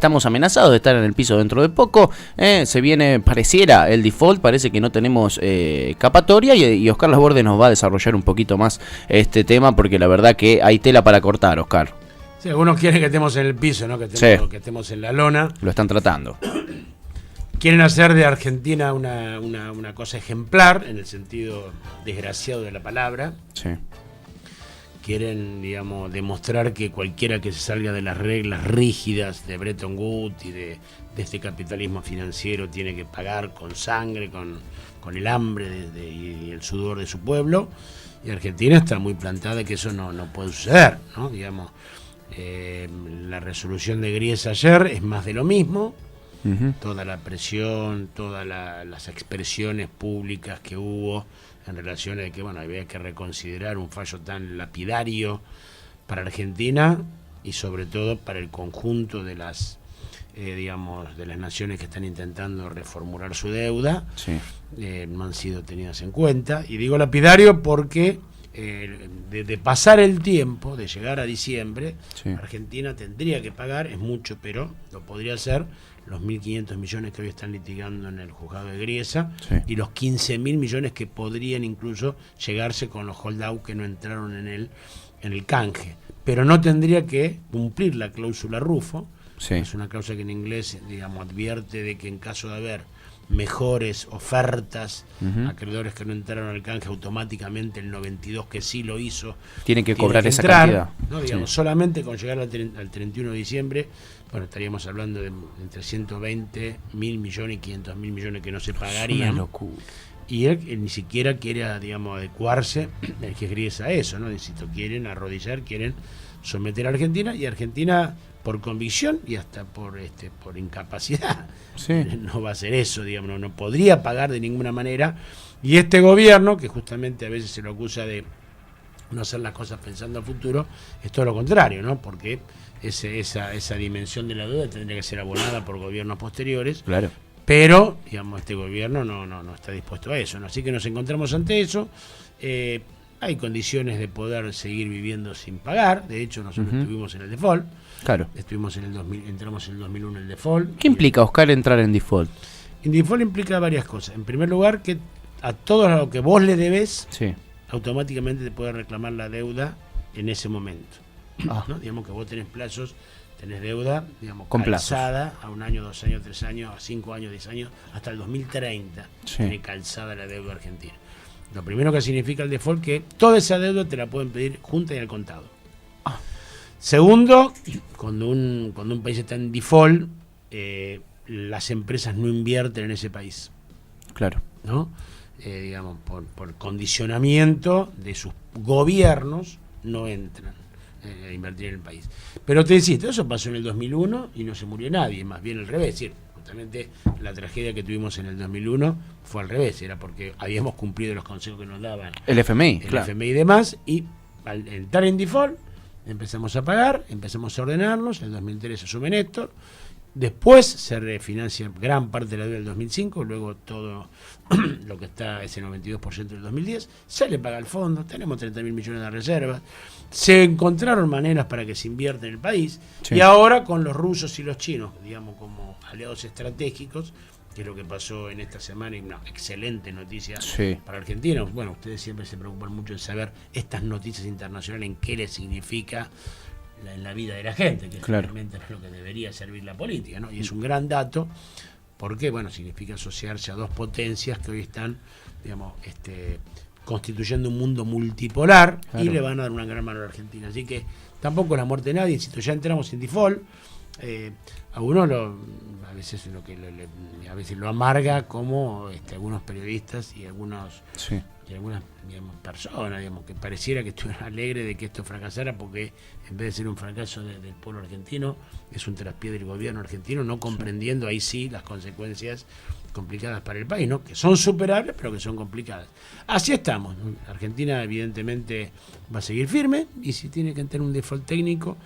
estamos amenazados de estar en el piso dentro de poco. Se viene, pareciera el default, parece que no tenemos escapatoria y Oscar Laborde nos va a desarrollar un poquito más este tema porque la verdad que hay tela para cortar, Oscar. Sí, algunos quieren que estemos en el piso, ¿no? Que estemos en la lona. Lo están tratando. Quieren hacer de Argentina una cosa ejemplar, en el sentido desgraciado de la palabra. Sí. Quieren, digamos, demostrar que cualquiera que se salga de las reglas rígidas de Bretton Woods y de este capitalismo financiero tiene que pagar con sangre, con el hambre y el sudor de su pueblo. Y Argentina está muy plantada que eso no puede suceder, ¿no? Digamos, la resolución de Gries ayer es más de lo mismo. Toda la presión, todas las expresiones públicas que hubo en relación a que había que reconsiderar un fallo tan lapidario para Argentina y sobre todo para el conjunto de las de las naciones que están intentando reformular su deuda. Sí. No han sido tenidas en cuenta, y digo lapidario porque de pasar el tiempo, de llegar a diciembre, sí, Argentina tendría que pagar, es mucho, pero lo podría hacer, los 1.500 millones que hoy están litigando en el juzgado de Griesa, sí, y los 15.000 millones que podrían incluso llegarse con los holdout que no entraron en el canje. Pero no tendría que cumplir la cláusula Rufo, sí, es una cláusula que en inglés, advierte de que en caso de haber mejores ofertas, acreedores que no entraron al canje, automáticamente el 92 que sí lo hizo tiene que cobrar esa cantidad, ¿no? Sí. Solamente con llegar al 31 de diciembre, estaríamos hablando de entre 120.000 millones y 500.000 millones que no se pagarían. Es una locura. Y él ni siquiera quiere, adecuarse, el que Gries a eso, ¿no? Quieren arrodillar, quieren someter a Argentina, y Argentina, por convicción y hasta por incapacidad, sí, no va a hacer eso, no podría pagar de ninguna manera. Y este gobierno, que justamente a veces se lo acusa de no hacer las cosas pensando a futuro, es todo lo contrario, ¿no? Porque esa dimensión de la deuda tendría que ser abonada por gobiernos posteriores. Claro. Pero, este gobierno no está dispuesto a eso, ¿no? Así que nos encontramos ante eso. Hay condiciones de poder seguir viviendo sin pagar. De hecho, nosotros estuvimos en el default. Claro. Entramos en el 2001 en el default. ¿Qué implica, Oscar, entrar en default? En default implica varias cosas. En primer lugar, que a todo lo que vos le debes, sí, automáticamente te puede reclamar la deuda en ese momento. ¿No? Digamos que vos tenés plazos, tenés deuda, con calzada plazos, a 1 año, 2 años, 3 años, a 5 años, 10 años, hasta el 2030, sí, tiene calzada la deuda argentina. Lo primero que significa el default, que toda esa deuda te la pueden pedir junta y al contado. Segundo, cuando un país está en default, las empresas no invierten en ese país. Claro. ¿No? Por condicionamiento de sus gobiernos, no entran a invertir en el país. Pero te insisto, eso pasó en el 2001 y no se murió nadie, más bien al revés. Es decir, justamente la tragedia que tuvimos en el 2001 fue al revés, era porque habíamos cumplido los consejos que nos daban el FMI, el FMI y demás, y al entrar en default empezamos a pagar, empezamos a ordenarnos. En el 2003 se asume Néstor, después se refinancia gran parte de la deuda del 2005, luego todo lo que está, ese 92% del 2010, se le paga al fondo, tenemos 30.000 millones de reservas, se encontraron maneras para que se invierta en el país, sí, y ahora con los rusos y los chinos, como aliados estratégicos, que es lo que pasó en esta semana, y una excelente noticia, sí, para Argentina. Bueno, ustedes siempre se preocupan mucho en saber estas noticias internacionales, en qué les significa en la vida de la gente, que claro, realmente es lo que debería servir la política, ¿no? Y es un gran dato, porque significa asociarse a dos potencias que hoy están, constituyendo un mundo multipolar, claro, y le van a dar una gran mano a la Argentina. Así que tampoco es la muerte de nadie, insisto, ya entramos en default. A uno a veces lo amarga, como algunos periodistas y algunas personas, que pareciera que estuvieran alegres de que esto fracasara, porque en vez de ser un fracaso del pueblo argentino, es un traspié del gobierno argentino, no comprendiendo ahí sí las consecuencias complicadas para el país, ¿no? Que son superables, pero que son complicadas. Así estamos. Argentina evidentemente va a seguir firme, y si tiene que tener un default técnico,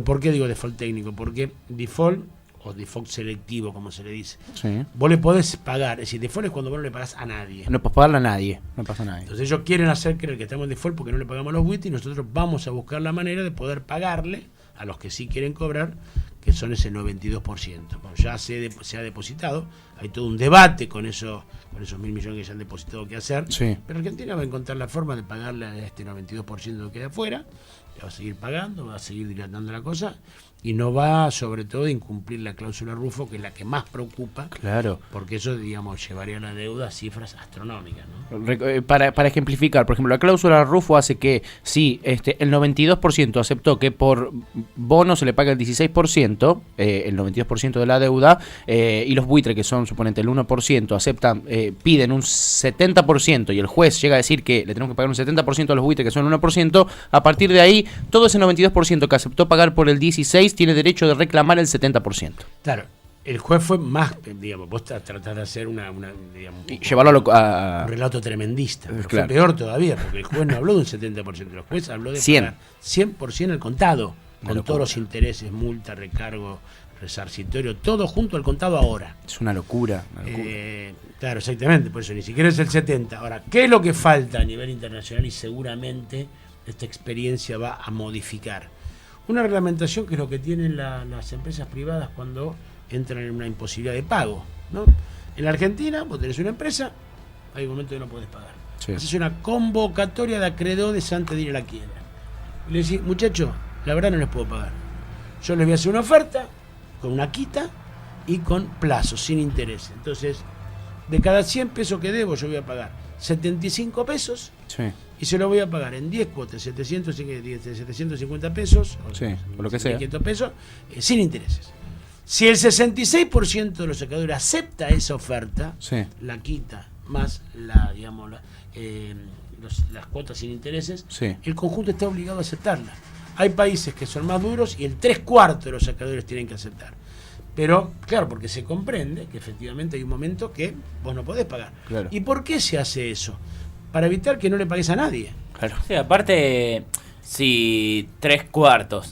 ¿por qué digo default técnico? Porque default, o default selectivo, como se le dice, sí, vos le podés pagar. Es decir, default es cuando vos no le pagás a nadie. No podés pagarle a nadie, no pasa a nadie. Entonces ellos quieren hacer creer que estamos en default porque no le pagamos a los WIT, y nosotros vamos a buscar la manera de poder pagarle a los que sí quieren cobrar, que son ese 92%. Bueno, ya se ha depositado, hay todo un debate con esos 1.000 millones que se han depositado que hacer, Sí. pero Argentina va a encontrar la forma de pagarle a este 92% que queda afuera, va a seguir pagando, va a seguir dilatando la cosa, y no va sobre todo a incumplir la cláusula Rufo, que es la que más preocupa, Claro. porque eso, digamos, llevaría a la deuda a cifras astronómicas, ¿no? Para ejemplificar, por ejemplo, la cláusula Rufo hace que si el 92% aceptó que por bono se le paga el 16%, el 92% de la deuda, y los buitres, que son, suponete, el 1%, aceptan, piden un 70%, y el juez llega a decir que le tenemos que pagar un 70% a los buitres, que son el 1%, a partir de ahí, todo ese 92% que aceptó pagar por el 16% tiene derecho de reclamar el 70%. Claro, el juez fue más, digamos, vos tratás de hacer digamos, Y llevarlo a un relato tremendista, pero claro. fue peor todavía, porque el juez no habló de un 70%, el juez habló de 100. pagar 100% al contado, Una con locura. todos los intereses, multa, recargo, resarcitorio, todo junto al contado ahora. Es una locura. Una locura. Claro, exactamente, por eso ni siquiera es el 70%. Ahora, ¿qué es lo que falta a nivel internacional? Y seguramente esta experiencia va a modificar una reglamentación que es lo que tienen las empresas privadas cuando entran en una imposibilidad de pago, ¿no? En la Argentina, vos tenés una empresa, hay un momento que no podés pagar. Sí. Haces una convocatoria de acreedores antes de ir a la quiebra. Y le decís, muchachos, la verdad no les puedo pagar. Yo les voy a hacer una oferta con una quita y con plazos, sin interés. Entonces, de cada 100 pesos que debo, yo voy a pagar 75 pesos. Sí. Y se lo voy a pagar en 10 cuotas, 750 pesos, Sí, o lo que sea. 500 pesos, sin intereses. Si el 66% de los sacadores acepta esa oferta, Sí. la quita más las cuotas sin intereses, Sí. el conjunto está obligado a aceptarla. Hay países que son más duros y el 3/4 de los sacadores tienen que aceptar. Pero, claro, porque se comprende que efectivamente hay un momento que vos no podés pagar. Claro. ¿Y por qué se hace eso? Para evitar que no le pagues a nadie. Claro. Sí, aparte, si 3/4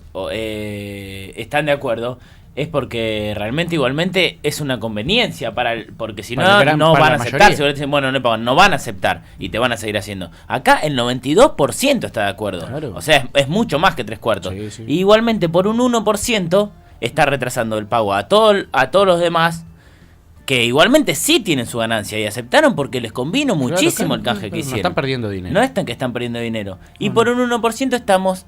están de acuerdo, es porque realmente igualmente es una conveniencia porque si no, Para no la van a aceptar. mayoría. Si vos dicen, bueno, no le pagan, no van a aceptar y te van a seguir haciendo. Acá el 92% está de acuerdo. Claro. O sea, es mucho más que 3/4. Sí, sí. Y igualmente por un 1% está retrasando el pago a todos los demás, que igualmente sí tienen su ganancia y aceptaron porque les convino muchísimo Claro, el canje claro, que no hicieron. están perdiendo dinero. No están que están perdiendo dinero. Y por un 1% estamos,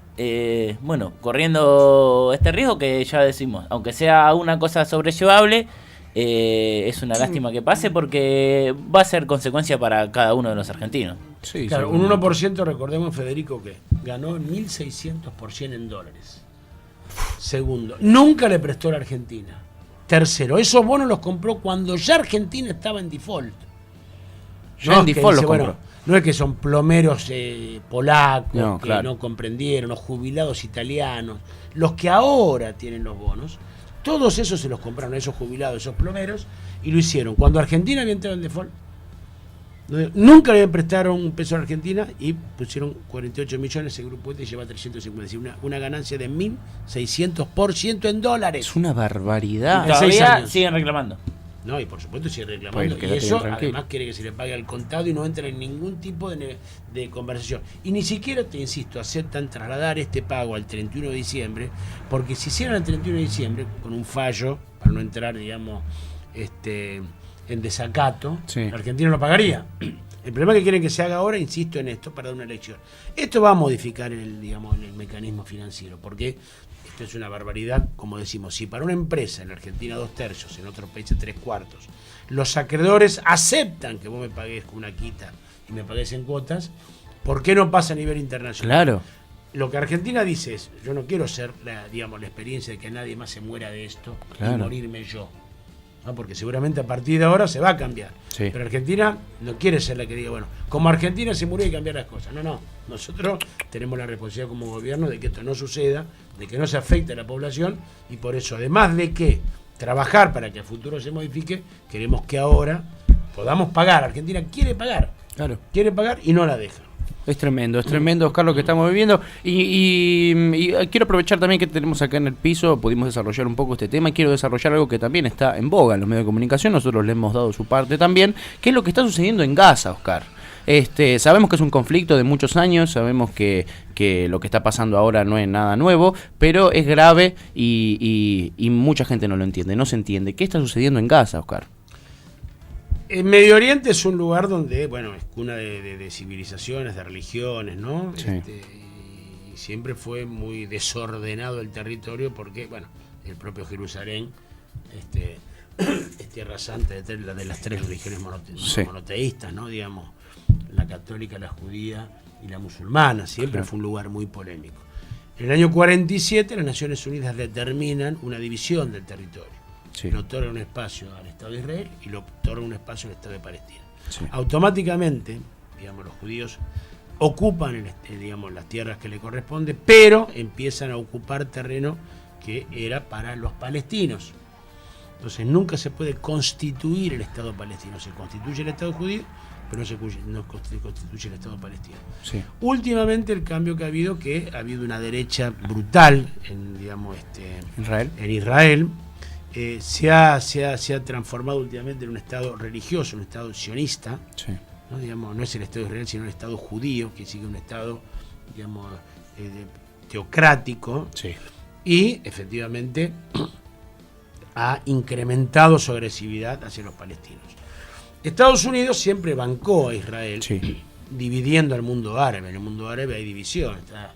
corriendo este riesgo que ya decimos. Aunque sea una cosa sobrellevable, es una lástima que pase porque va a ser consecuencia para cada uno de los argentinos. Sí, Claro, sí. un 1%, recordemos, Federico, que ganó 1.600% en dólares. Segundo, nunca le prestó a la Argentina. Tercero, esos bonos los compró cuando ya Argentina estaba en default. Ya No en es que default dice, los compró. no es que son plomeros polacos No, que claro. no comprendieron, los jubilados italianos, los que ahora tienen los bonos, todos esos se los compraron, esos jubilados, esos plomeros, y lo hicieron. Cuando Argentina había entrado en default, nunca le prestaron un peso a Argentina y pusieron 48 millones, el grupo este lleva 350, es decir, una ganancia de 1.600% en dólares. Es una barbaridad. En 6 Todavía años. siguen reclamando. No, y por supuesto sigue reclamando. Pues, Y quédate eso, tranquilo. además, quiere que se le pague al contado y no entra en ningún tipo de conversación. Y ni siquiera, te insisto, aceptan trasladar este pago al 31 de diciembre, porque si hicieran el 31 de diciembre, con un fallo, para no entrar, digamos, en desacato, Sí. la Argentina lo pagaría. El problema es que quieren que se haga ahora, insisto en esto, para dar una elección. Esto va a modificar el mecanismo financiero, porque esto es una barbaridad, como decimos, si para una empresa en Argentina 2/3, en otros países 3/4, los acreedores aceptan que vos me pagues con una quita y me pagues en cuotas, ¿por qué no pasa a nivel internacional? Claro. Lo que Argentina dice es, yo no quiero ser la experiencia de que nadie más se muera de esto Claro. y morirme yo. ¿No? Porque seguramente a partir de ahora se va a cambiar. Sí. Pero Argentina no quiere ser la que diga, bueno, como Argentina se murió hay que cambiar las cosas. No. Nosotros tenemos la responsabilidad como gobierno de que esto no suceda, de que no se afecte a la población, y por eso, además de que trabajar para que a futuro se modifique, queremos que ahora podamos pagar. Argentina quiere pagar y no la deja. Es tremendo, Oscar, lo que estamos viviendo. Y quiero aprovechar también que tenemos acá en el piso, pudimos desarrollar un poco este tema, y quiero desarrollar algo que también está en boga en los medios de comunicación, nosotros le hemos dado su parte también, que es lo que está sucediendo en Gaza, Oscar. Sabemos que es un conflicto de muchos años, sabemos que que lo que está pasando ahora no es nada nuevo, pero es grave y mucha gente no lo entiende, no se entiende. ¿Qué está sucediendo en Gaza, Oscar? En Medio Oriente es un lugar donde, bueno, es cuna de civilizaciones, de religiones, ¿no? Sí. Y siempre fue muy desordenado el territorio porque, bueno, el propio Jerusalén es tierra santa de las tres religiones monoteístas, ¿no? Digamos, la católica, la judía y la musulmana. Siempre fue un lugar muy polémico. En el año 47 las Naciones Unidas determinan una división del territorio. Sí. Le otorga un espacio al Estado de Israel y le otorga un espacio al Estado de Palestina. Sí. Automáticamente, digamos, los judíos ocupan digamos, las tierras que le corresponden, pero empiezan a ocupar terreno que era para los palestinos. Entonces nunca se puede constituir el Estado palestino. Se constituye el Estado judío, pero no constituye el Estado palestino. Sí. Últimamente el cambio que ha habido una derecha brutal en, digamos, en Israel. Se ha transformado últimamente en un Estado religioso, un Estado sionista. Sí. ¿No? Digamos, no es el Estado de Israel, sino el Estado judío, que sigue un Estado, digamos, teocrático. Sí. Y efectivamente ha incrementado su agresividad hacia los palestinos. Estados Unidos siempre bancó a Israel, Sí. dividiendo al mundo árabe. En el mundo árabe hay división. Está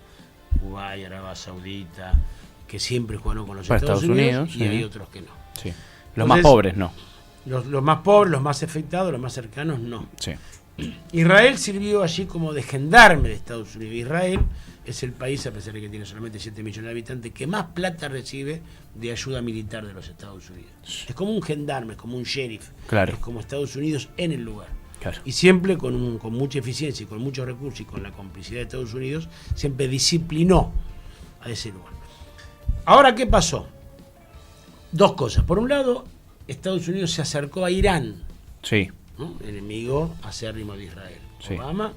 Kuwait, Arabia Saudita, que siempre jugaron con los Estados Unidos y sí. hay otros que no. Sí. Los Entonces, más pobres no. Los más pobres, los más afectados, los más cercanos no. Sí. Israel sirvió allí como de gendarme de Estados Unidos. Israel es el país, a pesar de que tiene solamente 7 millones de habitantes, que más plata recibe de ayuda militar de los Estados Unidos. Es como un gendarme, es como un sheriff. Claro. Es como Estados Unidos en el lugar. Claro. Y siempre con mucha eficiencia y con muchos recursos y con la complicidad de Estados Unidos, siempre disciplinó a ese lugar. Ahora, ¿qué pasó? Dos cosas. Por un lado, Estados Unidos se acercó a Irán, Sí. ¿no? Enemigo acérrimo de Israel. Sí. Obama,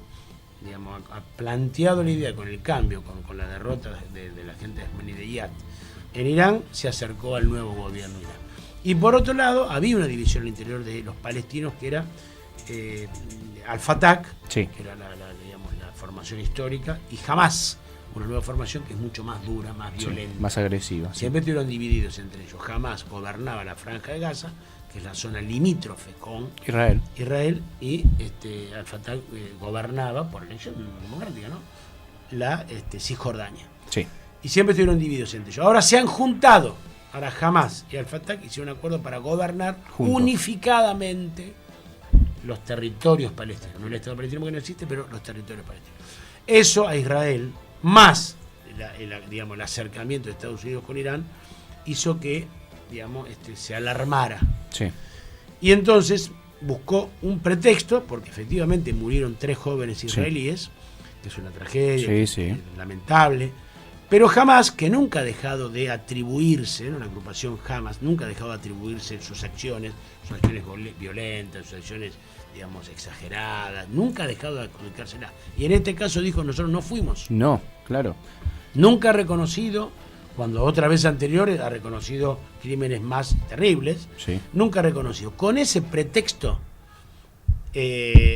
digamos, ha planteado la idea con el cambio, con la derrota de la gente de Ahmadinejad en Irán, se acercó al nuevo gobierno irán. Y por otro lado, había una división al interior de los palestinos que era Al-Fatah, Sí. que era digamos, la formación histórica, y Hamas, una nueva formación que es mucho más dura, más violenta. Sí. Más agresiva. Sí. Siempre estuvieron divididos entre ellos. Hamas gobernaba la Franja de Gaza, que es la zona limítrofe con Israel. y Al-Fatah gobernaba, por elección democrática, ¿no? La Cisjordania. Sí. Y siempre estuvieron divididos entre ellos. Ahora se han juntado. Ahora Hamas y Al-Fatah hicieron un acuerdo para gobernar Juntos. unificadamente los territorios palestinos. No el Estado palestino porque no existe, pero los territorios palestinos. Eso a Israel, más digamos, el acercamiento de Estados Unidos con Irán, hizo que, digamos, se alarmara. Sí. Y entonces buscó un pretexto, porque efectivamente murieron 3 jóvenes israelíes, que es una tragedia, Sí, sí. es lamentable, pero Hamas, que nunca ha dejado de atribuirse, una agrupación Hamas, nunca ha dejado de atribuirse sus acciones violentas, sus acciones, digamos, exageradas, nunca ha dejado de adjudicárselas. Y en este caso dijo, nosotros no fuimos. No, claro. Nunca ha reconocido, cuando otras veces anteriores ha reconocido crímenes más terribles, Sí. nunca ha reconocido. Con ese pretexto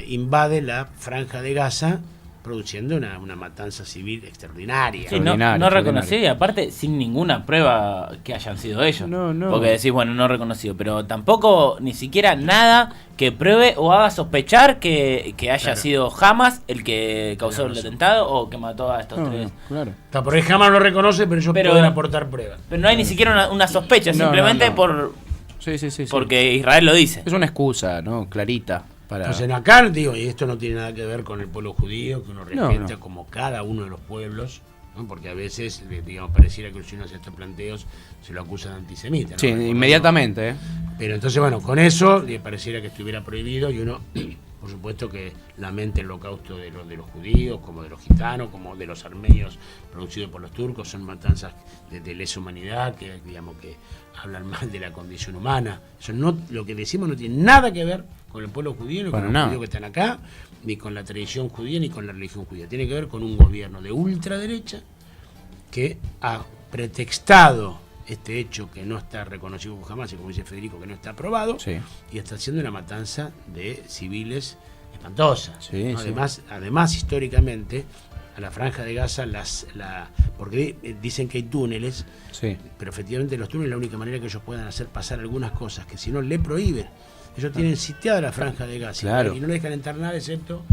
invade la Franja de Gaza, produciendo una matanza civil extraordinaria. Sí, no Extraordinario. reconocido y aparte sin ninguna prueba que hayan sido ellos. No. Porque decís, bueno, no reconocido, pero tampoco ni siquiera nada que pruebe o haga sospechar que haya Claro. sido Hamas el que causó Claro, el sí. atentado o que mató a estos tres. Claro. Está, por ahí Hamas lo reconoce, pero ellos Pero- pueden aportar pruebas. Pero no hay ni siquiera una sospecha, No, simplemente no. Sí. porque Israel lo dice. Es una excusa, ¿no? Clarita. Para... Entonces acá, digo, y esto no tiene nada que ver con el pueblo judío, que uno respeta no. como cada uno de los pueblos, ¿no? Porque a veces, digamos, pareciera que si uno hace estos planteos se lo acusan de antisemita, ¿no? Sí, Recordemos. inmediatamente, ¿eh? Pero entonces, bueno, con eso pareciera que estuviera prohibido y uno, por supuesto, que lamenta el holocausto de los judíos, como de los gitanos, como de los armenios producidos por los turcos. Son matanzas de lesa humanidad que, digamos, que hablan mal de la condición humana. Eso no, lo que decimos no tiene nada que ver con el pueblo judío, ni con los judíos que están acá, ni con la tradición judía, ni con la religión judía. Tiene que ver con un gobierno de ultraderecha que ha pretextado este hecho que no está reconocido por Hamas, y como dice Federico, que no está aprobado, Sí. y está haciendo una matanza de civiles espantosa. Sí, ¿no? sí. Además, históricamente, a la Franja de Gaza, porque dicen que hay túneles, Sí. pero efectivamente los túneles la única manera que ellos puedan hacer pasar algunas cosas, que si no le prohíben. Ellos tienen sitiada la Franja de Gaza, Claro. y no le dejan entrar nada excepto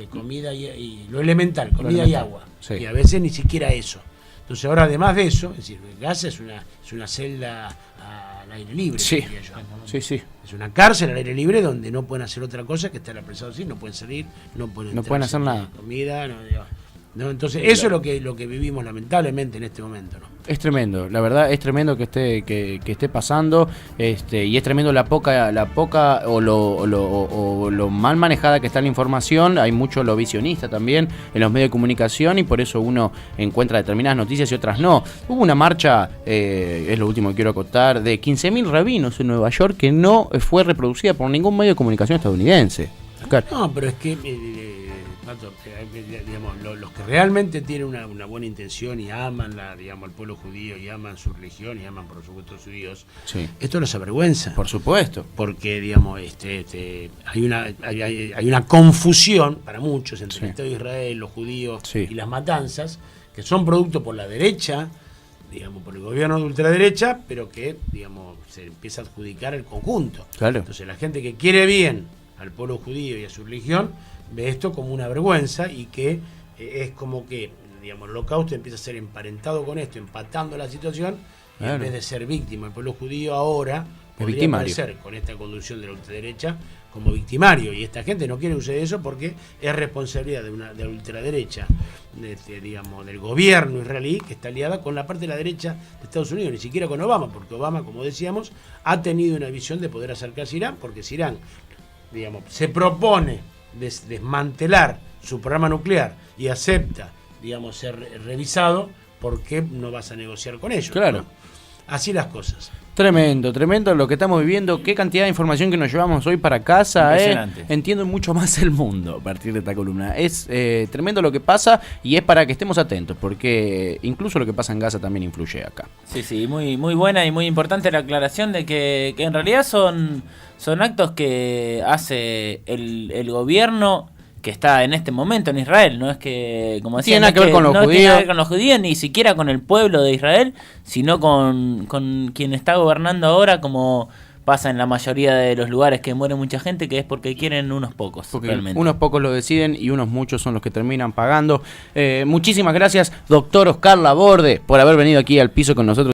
comida y lo elemental, comida y elemental, agua. sí. Y a veces ni siquiera eso. Entonces ahora además de eso, es decir, Gaza es una celda al aire libre, Sí. diría yo. Sí. Es una cárcel al aire libre donde no pueden hacer otra cosa que estar apresados así, no pueden salir, no pueden hacer nada. comida, no, entonces eso es lo que vivimos lamentablemente en este momento, ¿no? Es tremendo, la verdad es tremendo que esté pasando, y es tremendo la poca o lo mal manejada que está la información. Hay mucho lo visionista también en los medios de comunicación y por eso uno encuentra determinadas noticias y otras no. Hubo una marcha, es lo último que quiero acotar, de 15.000 rabinos en Nueva York que no fue reproducida por ningún medio de comunicación estadounidense. Oscar. No, pero es que Pato, digamos, los que realmente tienen una buena intención y aman al pueblo judío y aman su religión y aman por supuesto a sus Dios, Sí. esto los avergüenza. Por supuesto. Porque digamos hay una confusión para muchos entre Sí. el Estado de Israel, los judíos Sí. y las matanzas, que son producto por la derecha, digamos, por el gobierno de ultraderecha, pero que digamos se empieza a adjudicar el conjunto. Claro. Entonces la gente que quiere bien al pueblo judío y a su religión ve esto como una vergüenza y que es como que digamos el holocausto empieza a ser emparentado con esto, empatando la situación, y Claro. en vez de ser víctima el pueblo judío ahora podría victimario. aparecer con esta conducción de la ultraderecha como victimario, y esta gente no quiere usar eso porque es responsabilidad de la ultraderecha, digamos, del gobierno israelí, que está aliada con la parte de la derecha de Estados Unidos, ni siquiera con Obama, porque Obama, como decíamos, ha tenido una visión de poder acercarse a Irán, porque si Irán, digamos, se propone desmantelar su programa nuclear y acepta, digamos, ser revisado, ¿por qué no vas a negociar con ellos? Claro. ¿no? Así las cosas. Tremendo lo que estamos viviendo. Qué cantidad de información que nos llevamos hoy para casa. Impresionante. Entiendo mucho más el mundo a partir de esta columna. Es tremendo lo que pasa y es para que estemos atentos, porque incluso lo que pasa en Gaza también influye acá. Sí, muy buena y muy importante la aclaración de que en realidad son actos que hace el gobierno que está en este momento en Israel. No es que, como decía, Tiene nada que ver con los no judíos. tiene nada que ver con los judíos, ni siquiera con el pueblo de Israel, sino con quien está gobernando ahora, como pasa en la mayoría de los lugares que muere mucha gente, que es porque quieren unos pocos. Porque realmente. unos pocos lo deciden y unos muchos son los que terminan pagando. Muchísimas gracias, doctor Oscar Laborde, por haber venido aquí al piso con nosotros.